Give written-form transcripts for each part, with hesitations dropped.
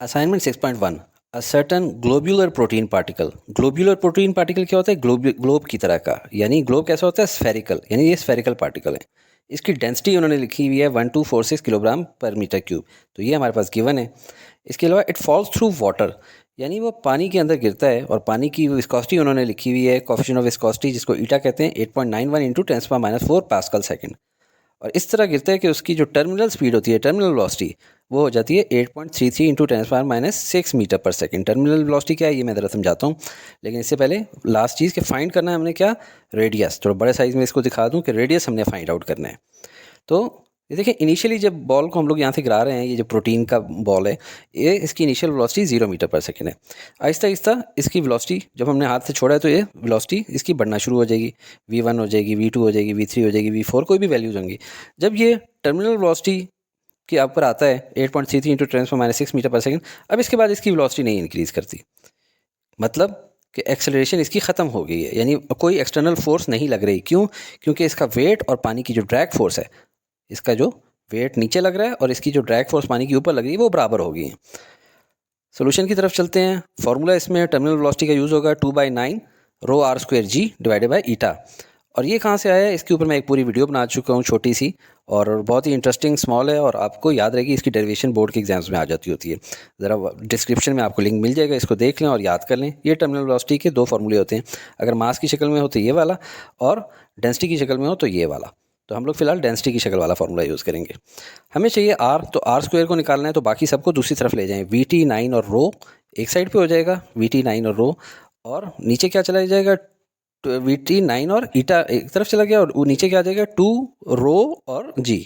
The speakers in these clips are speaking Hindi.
Assignment 6.1 a certain globular protein particle. Globular protein particle क्या होता है? ग्लोब की तरह का, यानी ग्लोब कैसा होता है? स्फेरिकल, यानी ये स्फेरिकल पार्टिकल है। इसकी डेंसिटी उन्होंने लिखी हुई है 1246 किलोग्राम पर मीटर क्यूब। तो ये हमारे पास गिवन है। इसके अलावा इट फॉल्स थ्रू वाटर, यानी वो पानी के अंदर गिरता है, और पानी की विस्कोसिटी उन्होंने लिखी हुई है, कोफिशिएंट ऑफ विस्कोसिटी, जिसको ईटा कहते हैं, 8.91 इंटू 10⁻⁴ पास्कल सेकेंड। और इस तरह गिरता है कि उसकी जो टर्मिनल स्पीड होती है, टर्मिनल वेलोसिटी, वो हो जाती है 8.33 इंटू 10⁻⁶ मीटर पर सेकंड। टर्मिनल वेलोसिटी क्या है ये मैं ज़रा समझाता हूँ, लेकिन इससे पहले लास्ट चीज़ के फाइंड करना है हमने क्या? रेडियस। थोड़ा बड़े साइज़ में इसको दिखा दूँ कि रेडियस हमने फाइंड आउट करना है। तो ये देखिए, इनिशियली जब बॉल को हम लोग यहाँ से गिरा रहे हैं, ये जो प्रोटीन का बॉल है, ये इसकी इनिशियल वेलोसिटी 0 मीटर पर सेकंड है। आहिस्ता आहिस्ता इसकी वेलोसिटी जब हमने हाथ से छोड़ा है, तो ये वेलोसिटी इसकी बढ़ना शुरू हो जाएगी। v1 हो जाएगी, v2 हो जाएगी, v3 हो जाएगी, v4 कोई भी वैल्यूज होंगी। जब ये टर्मिनल वेलोसिटी के ऊपर आता है 8.33 इंटू 10⁻⁶ मीटर पर सेकंड, अब इसके बाद इसकी वेलोसिटी नहीं इंक्रीज़ करती, मतलब कि एक्सेलरेशन इसकी ख़त्म हो गई है, यानी कोई एक्सटर्नल फोर्स नहीं लग रही। क्यों? क्योंकि इसका वेट और पानी की जो ड्रैग फोर्स है, इसका जो वेट नीचे लग रहा है और इसकी जो ड्रैग फोर्स पानी के ऊपर लग रही है, वो बराबर होगी। सोल्यूशन की तरफ चलते हैं। फॉर्मूला इसमें टर्मिनल वेलोसिटी का यूज़ होगा 2/9 rho r square g divided by eta. और ये कहाँ से आया है? इसके ऊपर मैं एक पूरी वीडियो बना चुका हूँ, छोटी सी, और बहुत ही इंटरेस्टिंग स्मॉल है, और आपको याद रहेगी। इसकी डेरिवेशन बोर्ड के एग्जाम्स में आ जाती होती है। ज़रा डिस्क्रिप्शन में आपको लिंक मिल जाएगा, इसको देख लें और याद कर लें। ये टर्मिनल वेलोसिटी के दो फार्मूले होते हैं। अगर मास की शक्ल में हो तो ये वाला, और डेंसिटी की शक्ल में हो तो ये वाला। तो हम लोग फिलहाल डेंसिटी की शक्ल वाला फार्मूला यूज़ करेंगे। हमें चाहिए आर, तो आर स्क्वायर को निकालना है, तो बाकी सबको दूसरी तरफ ले जाएं। VT9 और रो एक साइड पे हो जाएगा, VT9 और रो, और नीचे क्या चला जाएगा? VT9 और ईटा एक तरफ चला गया, और नीचे क्या आ जाएगा? 2 रो और जी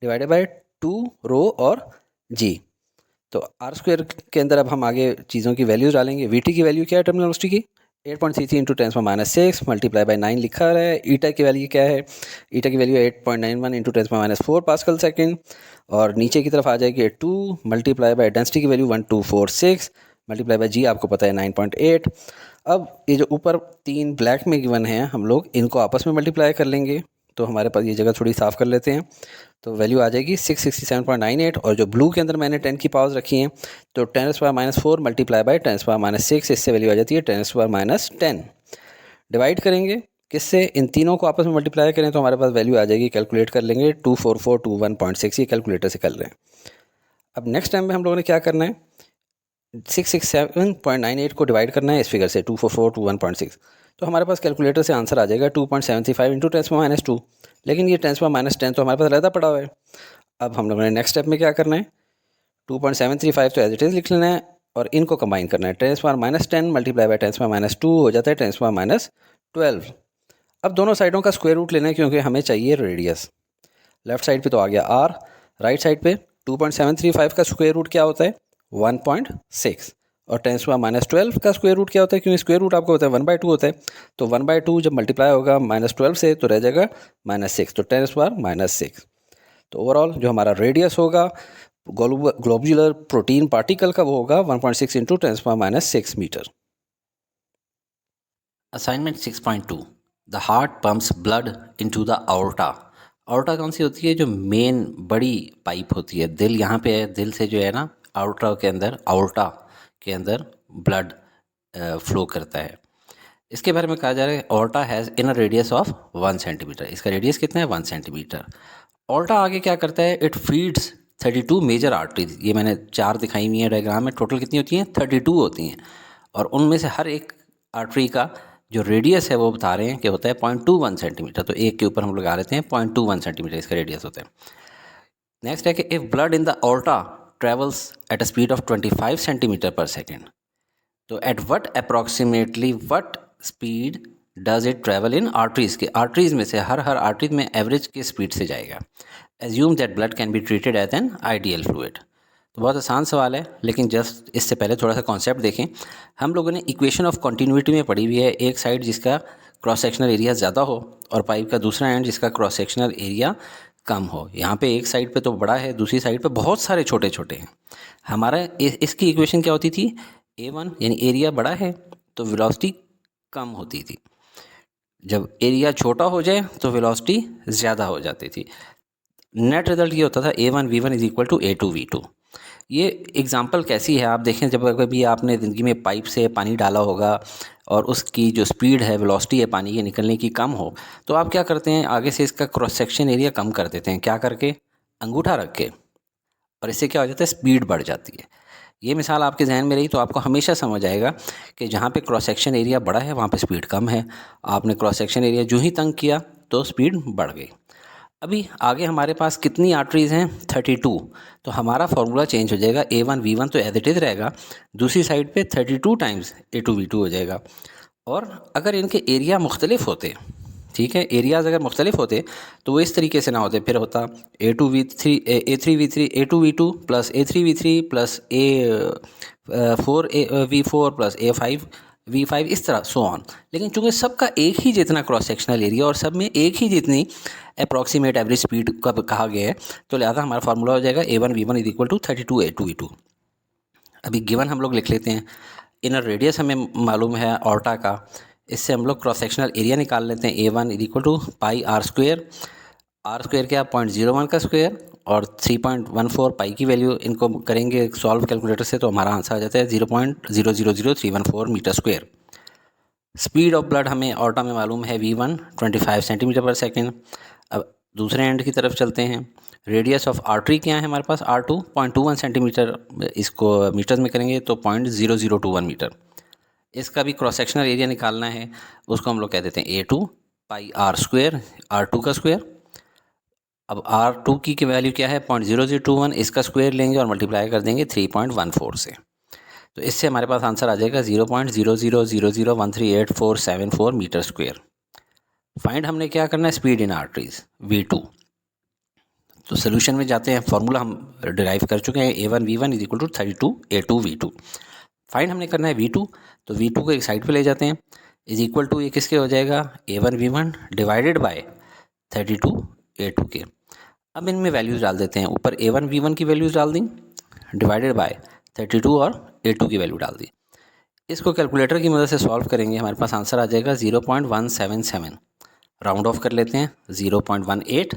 डिवाइडेड बाय 2 रो और जी। तो आर स्क्वायर के अंदर अब हम आगे चीज़ों की वैल्यूज डालेंगे। VT की वैल्यू क्या है टर्मिनल वेलोसिटी की? 8.33 इंटू 10⁻⁶ मल्टीप्लाई बाय 9 लिखा रहा है। ईटा की वैल्यू क्या है? ईटा की वैल्यू 8.91 इंटू 10⁻⁴ पास्कल सेकेंड, और नीचे की तरफ आ जाएगी 2 मल्टीप्लाई बाय डेंसिटी की वैल्यू 1246 मल्टीप्लाई बाय जी, आपको पता है 9.8। अब ये जो ऊपर 3 ब्लैक में गिवन हैं, हम लोग इनको आपस में मल्टीप्लाई कर लेंगे। तो हमारे पास ये जगह थोड़ी साफ़ कर लेते हैं। तो वैल्यू आ जाएगी 667.98, और जो ब्लू के अंदर मैंने 10 की पावर्स रखी हैं, तो 10⁻⁴ मल्टीप्लाई बाय 10⁻�6, इससे वैल्यू आ जाती है 10⁻10। डिवाइड करेंगे किससे? इन तीनों को आपस में मल्टीप्लाई करें तो हमारे पास वैल्यू आ जाएगी, कैलकुलेट कर लेंगे, 24421.6। ये कैलकुलेटर से कर रहे हैं। अब नेक्स्ट टाइम में हम लोगों ने क्या करना है? 667.98 को डिवाइड करना है इस फिगर से, 24421.6। तो हमारे पास कैलकुलेटर से आंसर आ जाएगा 2.735 इंटू 10⁻²। लेकिन ये 10⁻10 तो हमारे पास रहता पड़ा हुआ है। अब हम लोगों ने नेक्स्ट स्टेप में क्या करना है? 2.735 तो एज इट इज़ लिख लेना है, और इनको कंबाइन करना है। 10⁻10 मल्टीप्लाई बाय 10⁻2 हो जाता है 10⁻12। अब दोनों साइडों का स्क्वायर रूट लेना है, क्योंकि हमें चाहिए रेडियस। लेफ्ट साइड पे तो आ गया आर, राइट साइड पे 2.735 का स्क्वायर रूट क्या होता है? 1.6, और 10⁻12 का स्क्वायर रूट क्या होता है? क्योंकि स्क्वायर रूट आपको होता है 1/2 होता है। तो 1/2 जब मल्टीप्लाई होगा -12 से, तो रह जाएगा -6, तो 10⁻6। तो ओवरऑल जो हमारा रेडियस होगा ग्लोबुलर प्रोटीन पार्टिकल का, वो होगा 1.6 into 10⁻6 metre. Assignment 6.2 the heart pumps blood into the aorta. Aorta कौन सी होती है? जो मेन बड़ी पाइप होती है। दिल यहाँ पे है, दिल से जो है ना, आउर्टा के अंदर, आउर्टा के अंदर ब्लड फ्लो करता है। इसके बारे में कहा जा रहा है aorta has inner radius of 1 centimetre. इसका रेडियस कितना है? 1 सेंटीमीटर। आउर्टा आगे क्या करता है? It feeds 32 major arteries. ये मैंने 4 दिखाई हुई हैं डायग्राम में। टोटल कितनी होती हैं? 32 होती हैं, और उनमें से हर एक आर्टरी का जो रेडियस है वो बता रहे हैं कि होता है 0.21 सेंटीमीटर। तो एक के ऊपर हम लगा लेते हैं 0.21 सेंटीमीटर इसका रेडियस होता है। नेक्स्ट है कि if blood in the aorta travels at a speed of 25 centimetre per second, तो at what approximately what speed does it travel in arteries? के आर्टरीज में से हर आर्टरीज में एवरेज की स्पीड से जाएगा। Assume that blood can be treated as an ideal fluid. तो बहुत आसान सवाल है, लेकिन जस्ट इससे पहले थोड़ा सा कॉन्सेप्ट देखें। हम लोगों ने इक्वेशन ऑफ कॉन्टीन्यूटी में पढ़ी हुई है, एक साइड जिसका क्रॉस सेक्शनल एरिया ज़्यादा हो और पाइप का दूसरा एंड जिसका क्रॉस सेक्शनल एरिया कम हो। यहाँ पे एक साइड पे तो बड़ा है, दूसरी साइड पे बहुत सारे छोटे छोटे हैं। हमारा इसकी इक्वेशन क्या होती थी? A1 यानी एरिया बड़ा है तो वेलोसिटी कम होती थी, जब एरिया छोटा हो जाए तो वेलोसिटी ज़्यादा हो जाती थी। नेट रिजल्ट ये होता था A1 V1 is equal to A2 V2। ये एग्ज़ाम्पल कैसी है, आप देखें जब कभी आपने ज़िंदगी में पाइप से पानी डाला होगा और उसकी जो स्पीड है, वेलोसिटी है पानी के निकलने की कम हो, तो आप क्या करते हैं, आगे से इसका क्रॉस सेक्शन एरिया कम कर देते हैं। क्या करके? अंगूठा रख के। और इससे क्या हो जाता है, स्पीड बढ़ जाती है। ये मिसाल आपके जहन में रही तो आपको हमेशा समझ आएगा कि जहाँ पे क्रॉस सेक्शन एरिया बड़ा है वहाँ पे स्पीड कम है। आपने क्रॉस सेक्शन एरिया जो ही तंग किया तो स्पीड बढ़ गई। अभी आगे हमारे पास कितनी आर्टरीज़ हैं? 32। तो हमारा फार्मूला चेंज हो जाएगा, A1 V1 तो एज इट इज़ रहेगा, दूसरी साइड पे 32 टाइम्स A2 V2 हो जाएगा। और अगर इनके एरिया मुख्तलिफ होते, ठीक है, एरियाज़ अगर मुख्तलिफ होते तो वो इस तरीके से ना होते, फिर होता A3V3 A2V2 plus A3V3 plus A4V4 plus A5V5 इस तरह सो ऑन। लेकिन चूंकि सबका एक ही जितना क्रॉस सेक्शनल एरिया और सब में एक ही जितनी अप्रॉक्सीमेट एवरेज स्पीड का कहा गया है, तो लिहाजा हमारा फार्मूला हो जाएगा A1 V1 is equal to 32 A2 V2। अभी गिवन हम लोग लिख लेते हैं। इनर रेडियस हमें मालूम है ऑर्टा का, इससे हम लोग क्रॉस सेक्शनल एरिया निकाल लेते हैं। A1 is equal to pi r square क्या 0.01 का स्क्वायर और 3.14 पाई की वैल्यू, इनको करेंगे सॉल्व कैलकुलेटर से तो हमारा आंसर आ जाता है 0.000314 metre square. Speed of blood हमें ऑर्टा में मालूम है V1 25 सेंटीमीटर पर सेकेंड। अब दूसरे एंड की तरफ चलते हैं। रेडियस ऑफ आर्टरी क्या है हमारे पास? R2 0.21 सेंटीमीटर, इसको मीटर्स में करेंगे तो 0.0021 मीटर। इसका भी क्रॉस सेक्शनल एरिया निकालना है, उसको हम लोग कह देते हैं A2 पाई आर स्क्वेयर, R2 का स्क्वायर। अब R2 की वैल्यू क्या है? 0.0021, इसका स्क्वायर लेंगे और मल्टीप्लाई कर देंगे 3.14 से, तो इससे हमारे पास आंसर आ जाएगा 0.0000138474 मीटर स्क्वायर। फाइंड हमने क्या करना है? Speed in arteries V2। तो सोल्यूशन में जाते हैं, फार्मूला हम डिराइव कर चुके हैं, A1 V1 is equal to 32 A2 V2। Find हमने करना है V2, तो V2 को एक साइड पे ले जाते हैं, इज इक्वल टू ये किसके हो जाएगा? A1 V1 divided by 32 A2 के। अब इनमें वैल्यूज़ डाल देते हैं, ऊपर A1 V1 की वैल्यूज़ डाल दी, डिवाइडेड बाय 32 और A2 की वैल्यू डाल दी। इसको कैलकुलेटर की मदद से सॉल्व करेंगे, हमारे पास आंसर आ जाएगा 0.177। राउंड ऑफ कर लेते हैं 0.18।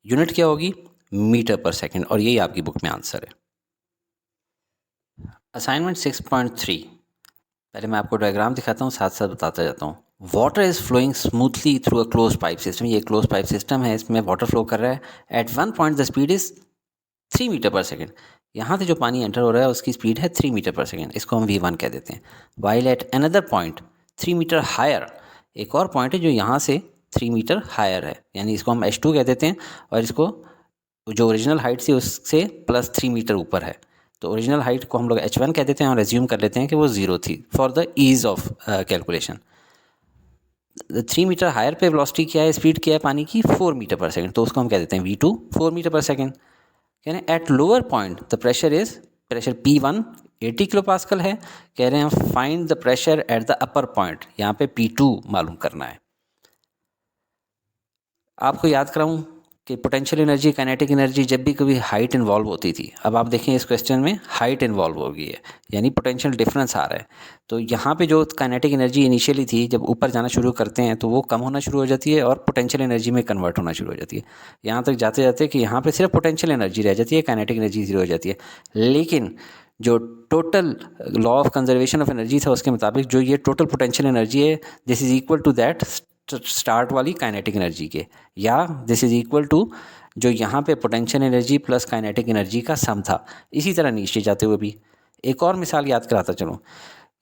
यूनिट क्या होगी? मीटर पर सेकंड, और यही आपकी बुक में आंसर है। असाइनमेंट 6.3, पहले मैं आपको डायग्राम दिखाता हूँ, साथ साथ बताता जाता हूँ। Water is flowing smoothly through a close pipe system. ये क्लोज पाइप सिस्टम है, इसमें वाटर फ्लो कर रहा है। At one point the speed is 3 metre per second. यहाँ से जो पानी एंटर हो रहा है उसकी स्पीड है 3 मीटर पर सेकेंड, इसको हम V1 कह देते हैं। While at another point 3 metre higher, एक और पॉइंट है जो यहाँ से 3 मीटर हायर है, यानी इसको हम H2 कह देते हैं, और इसको जो ओरिजिनल हाइट थी उससे प्लस 3 मीटर ऊपर है, तो ओरिजिनल हाइट को हम लोग H1 कह देते हैं और एज्यूम कर लेते हैं कि वो 0 थी for the ease of calculation. 3 metre higher पे वेलोसिटी क्या है, स्पीड क्या है पानी की? 4 मीटर पर सेकेंड, तो उसको हम कह देते हैं V2 4 मीटर पर सेकेंड। यानी eight lower point the pressure P1 80 kilo pascal है। कह रहे हैं find the pressure at the upper point, यहाँ पे P2 मालूम करना है। आपको याद कराऊं कि पोटेंशियल एनर्जी, काइनेटिक एनर्जी जब भी कभी हाइट इन्वॉल्व होती थी, अब आप देखें इस क्वेश्चन में हाइट इन्वॉल्व हो गई है, यानी पोटेंशियल डिफरेंस आ रहा है। तो यहाँ पे जो काइनेटिक एनर्जी इनिशियली थी, जब ऊपर जाना शुरू करते हैं तो वो कम होना शुरू हो जाती है और पोटेंशियल एनर्जी में कन्वर्ट होना शुरू हो जाती है। यहाँ तक जाते जाते कि यहाँ पे सिर्फ पोटेंशियल एनर्जी रह जाती है, काइनेटिक एनर्जी 0 हो जाती है। लेकिन जो total law of conservation of energy था उसके मुताबिक जो ये टोटल पोटेंशियल एनर्जी है, this is equal to that start वाली काइनेटिक एनर्जी के, या दिस इज़ इक्वल टू जो यहाँ पे potential energy plus kinetic energy का सम था। इसी तरह नीचे जाते हुए भी एक और मिसाल याद कराता चलूँ।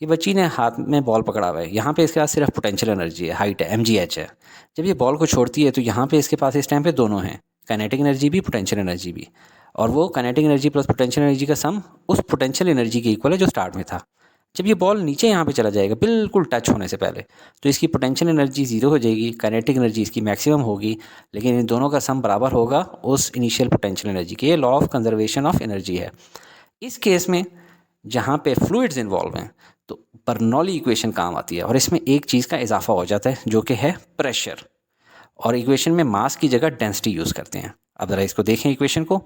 ये बच्ची ने हाथ में बॉल पकड़ा हुआ है, यहाँ पे इसके पास सिर्फ पोटेंशियल एनर्जी है, हाइट है, mgh है। जब ये बॉल को छोड़ती है तो यहाँ पे इसके पास इस टाइम पे दोनों हैं, काइनेटिक एनर्जी भी पोटेंशियल एनर्जी भी, और वो kinetic energy plus potential energy का सम उस पोटेंशियल एनर्जी के इक्वल है जो स्टार्ट में था। जब ये बॉल नीचे यहाँ पे चला जाएगा बिल्कुल टच होने से पहले, तो इसकी पोटेंशियल एनर्जी 0 हो जाएगी, काइनेटिक एनर्जी इसकी मैक्सिमम होगी, लेकिन इन दोनों का सम बराबर होगा उस इनिशियल पोटेंशियल एनर्जी के। ये law of conservation of energy है। इस केस में जहाँ पे फ्लूइड्स इन्वॉल्व हैं तो बर्नौली इक्वेशन काम आती है, और इसमें एक चीज़ का इजाफा हो जाता है जो कि है प्रेशर, और इक्वेशन में मास की जगह डेंसिटी यूज़ करते हैं। अब ज़रा इसको देखें इक्वेशन को।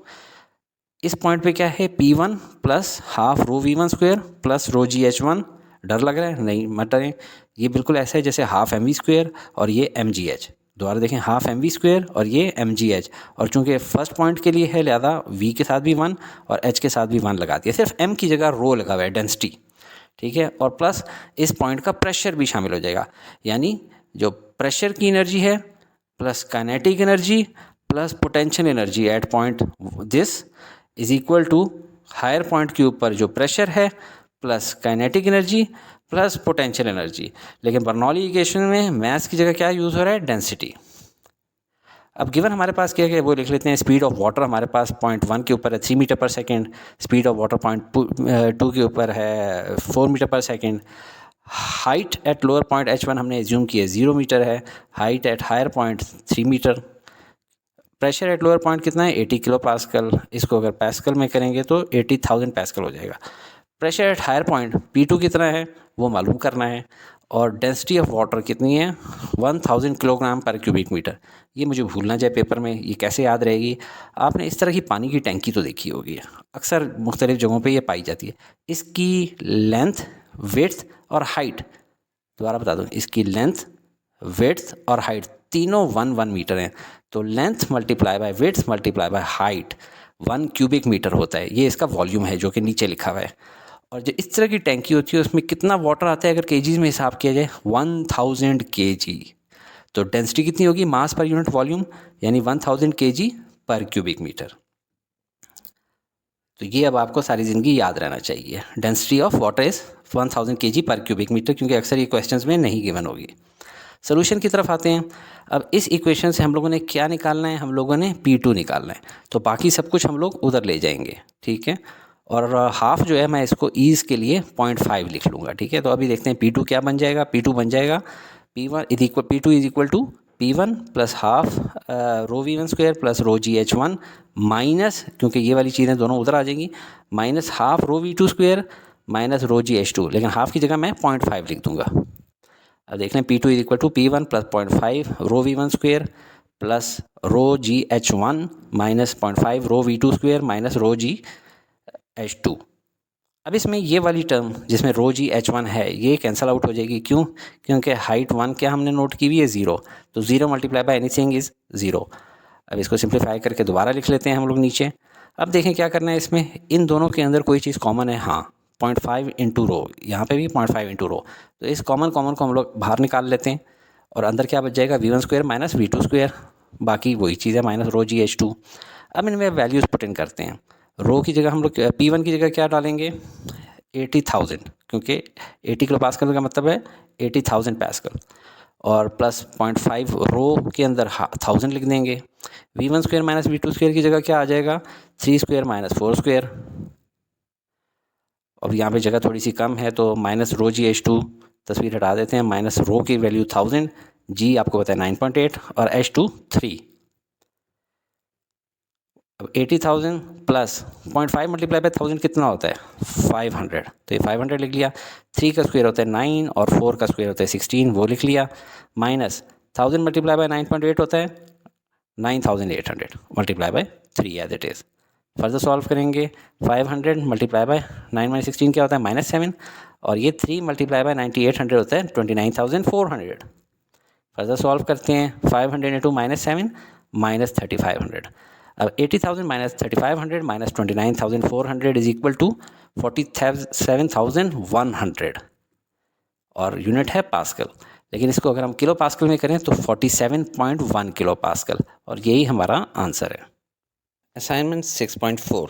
इस पॉइंट पे क्या है? P1 plus half rho V1 square plus rho GH1। डर लग रहा है? नहीं, मत डरें, ये बिल्कुल ऐसा है जैसे हाफ mv स्क्वेयर और ये mgh। दोबारा देखें हाफ एम वी स्क्वेयर और ये एम जी एच, और चूंकि फर्स्ट पॉइंट के लिए है लिहाजा वी के साथ भी 1 और एच के साथ भी 1 लगा दिया, सिर्फ एम की जगह रो लगा हुआ है डेंसिटी, ठीक है। और प्लस इस पॉइंट का प्रेशर भी शामिल हो जाएगा, यानी जो प्रेशर की एनर्जी है plus kinetic energy plus potential energy at point this is equal to higher point के ऊपर जो प्रेशर है plus kinetic energy plus potential energy. लेकिन बर्नौली इक्वेशन में मास की जगह क्या यूज़ हो रहा है, डेंसिटी। अब गिवन हमारे पास क्या है वो लिख लेते हैं। स्पीड ऑफ वाटर हमारे पास 0.1 के ऊपर है 3 metre per second, speed of water 0.2 के ऊपर है 4 metre per second. Height at lower point H1 हमने एज्यूम किया 0 मीटर है, height at higher point 3 metre. Pressure at lower point कितना है 80 किलो पास्कल, इसको अगर पास्कल में करेंगे तो 80,000 पास्कल हो जाएगा। Pressure at higher point P2 कितना है वो मालूम करना है, और डेंसिटी ऑफ वाटर कितनी है 1000 किलोग्राम पर क्यूबिक मीटर। ये मुझे भूल ना जाए पेपर में, ये कैसे याद रहेगी। आपने इस तरह की पानी की टैंकी तो देखी होगी, अक्सर मुख्तलिफ़ जगहों पे ये पाई जाती है। इसकी लेंथ, विड्थ और हाइट, दोबारा बता दूँ, इसकी लेंथ, विड्थ और हाइट तीनों 1 मीटर हैं। तो length multiply by width multiply by height 1 cubic metre होता है। ये इसका वॉल्यूम है जो कि नीचे लिखा हुआ है। और जो इस तरह की टैंकी होती है उसमें कितना वाटर आता है अगर केजीज में हिसाब किया जाए 1000 केजी। तो डेंसिटी कितनी होगी मास पर यूनिट वॉल्यूम, यानी 1000 केजी पर क्यूबिक मीटर। तो ये अब आपको सारी ज़िंदगी याद रहना चाहिए, density of water is 1000 KG पर क्यूबिक मीटर, क्योंकि अक्सर ये क्वेश्चंस में नहीं गिवन होगी। सोल्यूशन की तरफ आते हैं। अब इस इक्वेशन से हम लोगों ने क्या निकालना है, हम लोगों ने P2 निकालना है। तो बाकी सब कुछ हम लोग उधर ले जाएंगे, ठीक है। और हाफ जो है मैं इसको ईज़ के लिए 0.5 लिख लूँगा, ठीक है। तो अभी देखते हैं P2 क्या बन जाएगा। P2 बन जाएगा P2 is equal to P1 plus half rho V1 square plus rho GH1 minus, क्योंकि ये वाली चीज़ें दोनों उधर आ जाएंगी, minus half rho V2 square minus rho GH2, लेकिन हाफ की जगह मैं 0.5 लिख दूंगा। अब देख लें P2 is equal to P1 plus 0.5 rho V1 square plus rho GH1 minus 0.5 rho V2 square minus rho GH2। अब इसमें ये वाली टर्म जिसमें रो GH1 है ये कैंसिल आउट हो जाएगी, क्यों, क्योंकि हाइट 1 क्या हमने नोट की हुई है 0, तो 0 मल्टीप्लाई बाय एनीथिंग इज़ 0। अब इसको सिंप्लीफाई करके दोबारा लिख लेते हैं हम लोग नीचे। अब देखें क्या करना है इसमें, इन दोनों के अंदर कोई चीज़ कॉमन है, हाँ 0.5 इंटू रो, यहाँ पे भी 0.5 इंटू रो, तो इस कॉमन को हम लोग बाहर निकाल लेते हैं और अंदर क्या बच जाएगा V1 square minus V2 square, बाकी वही चीज़ है माइनस रो GH2। अब इनमें वैल्यूज़ पुट इन करते हैं। रो की जगह हम लोग P1 की जगह क्या डालेंगे 80,000, क्योंकि 80 किलो पास्कल का मतलब है 80,000 पास्कल, और प्लस 0.5 रो के अंदर 1000 लिख देंगे। V1 square minus V2 square की जगह क्या आ जाएगा 3 स्क्वायर माइनस 4 स्क्वायर। अब यहाँ पे जगह थोड़ी सी कम है तो माइनस रो GH2 तस्वीर हटा देते हैं, माइनस रो की वैल्यू 1000, G आपको पता है 9.8 और H2 3। अब 80,000 प्लस 0.5 मल्टीप्लाई बाय 1000 कितना होता है 500, तो ये 500 लिख लिया। 3 का स्क्वायर होता है 9 और 4 का स्क्वायर होता है 16, वो लिख लिया। माइनस 1000 मल्टीप्लाई बाय 9.8 होता है 9800 multiply by 3 as it is. Further solve करेंगे 500 मल्टीप्लाई बाय 9 माइनस 16 क्या होता है -7, और ये 3 मल्टीप्लाई बाय 9800 होता है 29,400। फर्दर सॉल्व करते हैं 500 इंटू -7 माइनस 3500। अब 80,000 minus 3500 minus 29,400 is equal to 47,100, और यूनिट है पास्कल, लेकिन इसको अगर हम किलो पास्कल में करें तो 47.1 किलो पास्कल, और यही हमारा आंसर है। Assignment 6.4.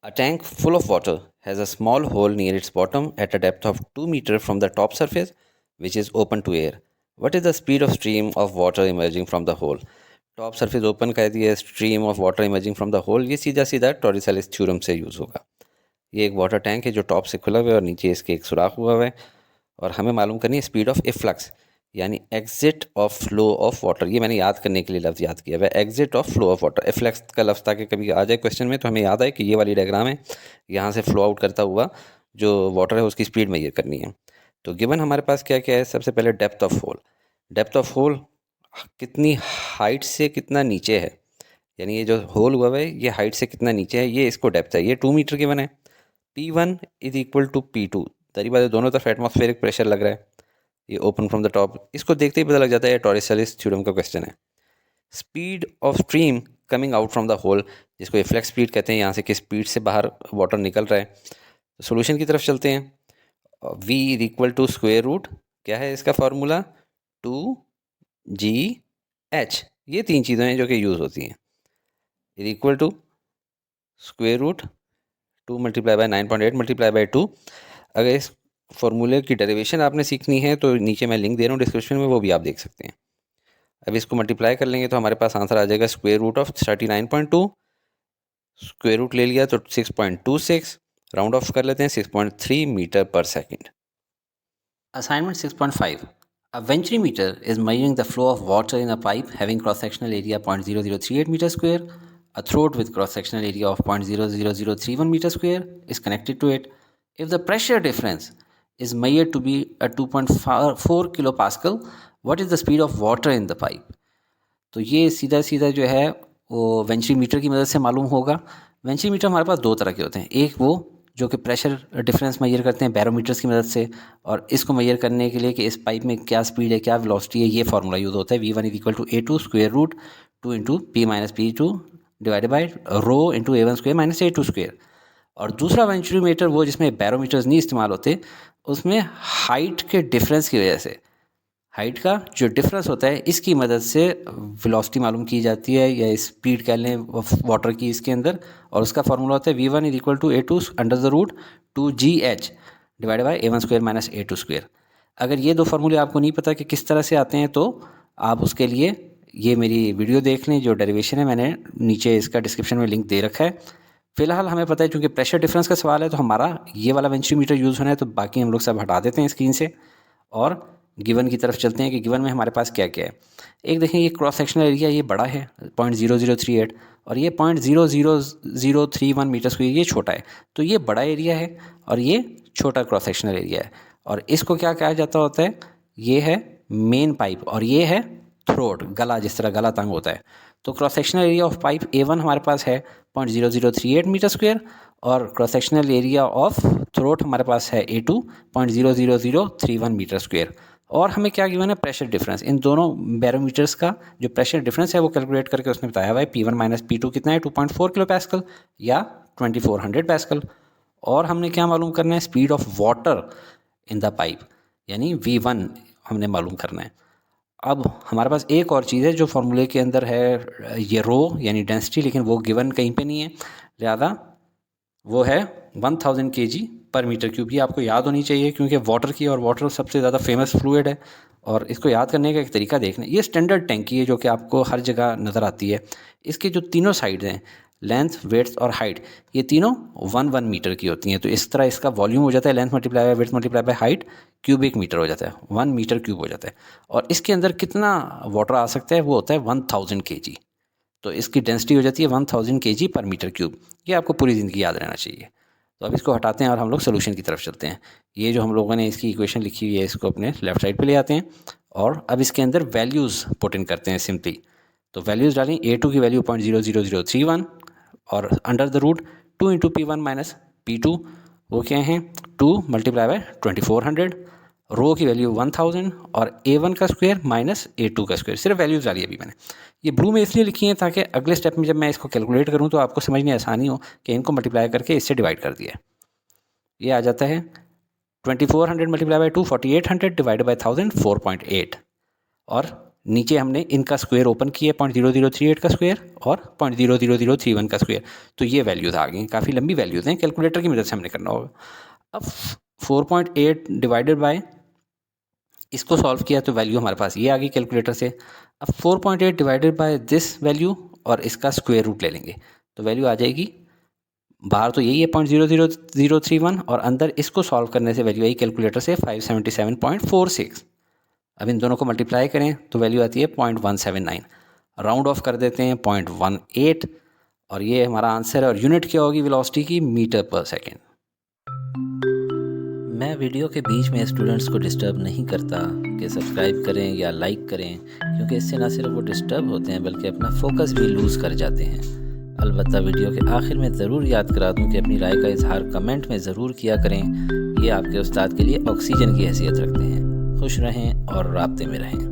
A tank full of water has a small hole near its bottom at a depth of 2 meters from the top surface, which is open to air. What is the speed of stream of water emerging from the hole? Top surface open कर दिया, stream of water emerging from the hole, ये सीधा सीधा टॉरिसेलिस थ्योरम से यूज़ होगा। ये एक वाटर टैंक है जो टॉप से खुला हुआ है और नीचे इसके एक सुराख हुआ हुआ है, और हमें मालूम करनी है स्पीड ऑफ इफ्लक्स, यानी exit of flow of water. ये मैंने याद करने के लिए लफ्ज़ याद किया हुआ है, exit of flow of water. Efflux का लफ्ज़ ताकि कभी आ जाए क्वेश्चन में तो हमें याद आए कि ये वाली डायग्राम है, यहाँ से फ्लो आउट करता हुआ जो वाटर है उसकी स्पीड मेजर करनी है। तो गिवन हमारे पास क्या क्या है, सबसे पहले depth of hole. Depth of hole कितनी हाइट से कितना नीचे है, यानी ये जो होल हुआ है ये हाइट से कितना नीचे है, ये इसको डेप्थ है। ये 2 मीटर गिवन है। P1 is equal to P2, तरी बात है दोनों तरफ एटमॉस्फेरिक प्रेशर लग रहा है, ये ओपन फ्रॉम द टॉप, इसको देखते ही पता लग जाता है टॉरिसेलिस थ्योरम का क्वेश्चन है। Speed of stream coming out from the hole, जिसको इफ्लेक्ट स्पीड कहते हैं, यहाँ से किस स्पीड से बाहर वाटर निकल रहा है। तो सोल्यूशन की तरफ चलते हैं। v is equal to square root, क्या है इसका फार्मूला, 2gh। ये तीन चीज़ें हैं जो कि यूज़ होती हैं। Is equal to square root 2 multiply by 9.8 multiply by 2। अगर इस फॉर्मूले की डेरिवेशन आपने सीखनी है तो नीचे मैं लिंक दे रहा हूँ डिस्क्रिप्शन में, वो भी आप देख सकते हैं। अब इसको मल्टीप्लाई कर लेंगे तो हमारे पास आंसर आ जाएगा स्क्वेयर रूट ऑफ 39.2, स्क्वेयर रूट ले लिया तो 6.26, राउंड ऑफ कर लेते हैं 6.3 metre per second. Assignment 6.5. A venturimeter is measuring the flow of water in a pipe having cross-sectional area 0.0038 meter square. A throat with cross-sectional area of 0.00031 meter square is connected to it. If the pressure difference is measured to be at 2.4 kilopascal, what is the speed of water in the pipe? तो ये सीधा सीधा जो है वो वेंचुरीमीटर की मदद से मालूम होगा। वेंचुरीमीटर हमारे पास दो तरह के होते हैं, एक वो जो कि प्रेशर डिफरेंस मेजर करते हैं बैरोमीटर्स की मदद से, और इसको मेजर करने के लिए कि इस पाइप में क्या स्पीड है, क्या वेलोसिटी है, ये फार्मूला यूज़ होता है। v1 is equal to a2 square root 2 into p minus p2 divided by rho into a1 square minus a2 square. और दूसरा वेंचुरीमीटर वो जिसमें बैरोमीटर्स नहीं इस्तेमाल होते, उसमें हाइट के डिफरेंस की वजह से, हाइट का जो डिफरेंस होता है इसकी मदद से वेलोसिटी मालूम की जाती है, या स्पीड कह लें वाटर की इसके अंदर, और उसका फार्मूला होता है v1 is equal to a2 under the root 2gh divided by a1 square minus a2 square. अगर ये दो फार्मूले आपको नहीं पता कि किस तरह से आते हैं तो आप उसके लिए ये मेरी वीडियो देख लें, जो डेरिवेशन है मैंने नीचे इसका डिस्क्रिप्शन में लिंक दे रखा है। फिलहाल हमें पता है चूँकि प्रेशर डिफरेंस का सवाल है तो हमारा ये वाला वेंचुरीमीटर यूज़ होना है, तो बाकी हम लोग सब हटा देते हैं स्क्रीन से और गिवन की तरफ चलते हैं कि गिवन में हमारे पास क्या क्या है। एक देखें, ये क्रॉस सेक्शनल एरिया ये बड़ा है 0.0038 और ये 0.00031 मीटर स्क्वायर ये छोटा है, तो ये बड़ा एरिया है और ये छोटा क्रॉस सेक्शनल एरिया है। और इसको क्या कहा जाता होता है, ये है मेन पाइप और ये है थ्रोट, गला, जिस तरह गला तंग होता है। तो cross sectional area of pipe A1 हमारे पास है 0.0038 मीटर स्क्वायर और cross sectional area of throat हमारे पास है A2 0.00031 मीटर स्क्वायर। और हमें क्या गिवन है, प्रेशर डिफरेंस। इन दोनों बैरोमीटर्स का जो प्रेशर डिफरेंस है वो कैलकुलेट करके उसने बताया हुआ है P1 माइनस P2 कितना है 2.4 किलो पैस्कल या 2400 पैस्कल। और हमने क्या मालूम करना है, speed of water in the pipe यानी V1 हमने मालूम करना है। अब हमारे पास एक और चीज़ है जो फार्मूले के अंदर है, ये रो यानी डेंसिटी, लेकिन वो गिवन कहीं पे नहीं है, लिहाजा वो है 1000 kg पर मीटर क्यूब। ये आपको याद होनी चाहिए क्योंकि वाटर की, और वाटर सबसे ज़्यादा फेमस फ्लूइड है। और इसको याद करने का एक तरीका देखना, ये स्टैंडर्ड टैंकी है जो कि आपको हर जगह नज़र आती है। इसके जो तीनों साइड्स हैं, लेंथ, वेड्थ और हाइट, ये तीनों 1 मीटर की होती हैं। तो इस तरह इसका वॉल्यूम हो जाता है length multiply by width multiply by height, cubic metre हो जाता है, 1 मीटर क्यूब हो जाता है। और इसके अंदर कितना वाटर आ सकता है, वो होता है 1000 kg। तो इसकी डेंसिटी हो जाती है 1000 kg पर मीटर क्यूब। ये आपको पूरी ज़िंदगी याद रहना चाहिए। तो अब इसको हटाते हैं और हम लोग सोल्यूशन की तरफ चलते हैं। ये जो हम लोगों ने इसकी इक्वेशन लिखी हुई है इसको अपने लेफ्ट साइड पे ले आते हैं और अब इसके अंदर वैल्यूज़ पुट इन करते हैं सिंपली। तो वैल्यूज़ डालें, A2 की वैल्यू 0.00031 और under the root 2 into P1 minus P2 वो क्या हैं 2 मल्टीप्लाई बाय 2400, रो की वैल्यू 1000 और A1 का स्क्वायर माइनस A2 का स्क्वायर। सिर्फ वैल्यूज़ डाली अभी मैंने, ये ब्लू में इसलिए लिखी हैं ताकि अगले स्टेप में जब मैं इसको कैलकुलेट करूं तो आपको समझने आसानी हो कि इनको मल्टीप्लाई करके इससे डिवाइड कर दिया। ये आ जाता है 2400 मल्टीप्लाई बाय 2 4800 डिवाइड बाय 1000 4.8 और नीचे हमने इनका स्क्वायर ओपन किया 0.0038 का स्क्वायर और 0.00031 का स्क्वायर। तो ये वैल्यूज़ आ गई, काफ़ी लंबी वैल्यूज़ हैं, कैलकुलेटर की मदद से हमने करना होगा। अब 4.8 डिवाइडेड बाय इसको सॉल्व किया तो वैल्यू हमारे पास ये आ गई कैलकुलेटर से। अब 4.8 डिवाइडेड बाय दिस वैल्यू और इसका स्क्वायर रूट ले लेंगे तो वैल्यू आ जाएगी, बाहर तो यही है 0.00031 और अंदर इसको सॉल्व करने से वैल्यू आई कैलकुलेटर से 577.46। अब इन दोनों को मल्टीप्लाई करें तो वैल्यू आती है 0.179, राउंड ऑफ कर देते हैं 0.18 और ये हमारा आंसर है। और यूनिट क्या होगी वेलोसिटी की, मीटर पर सेकेंड। मैं वीडियो के बीच में स्टूडेंट्स को डिस्टर्ब नहीं करता कि सब्सक्राइब करें या लाइक करें, क्योंकि इससे ना सिर्फ वो डिस्टर्ब होते हैं बल्कि अपना फोकस भी लूज़ कर जाते हैं। अलबत्ता वीडियो के आखिर में ज़रूर याद करा दूं कि अपनी राय का इजहार कमेंट में ज़रूर किया करें, ये आपके उस्ताद के लिए ऑक्सीजन की हैसियत रखते हैं। खुश रहें और राब्ते में रहें।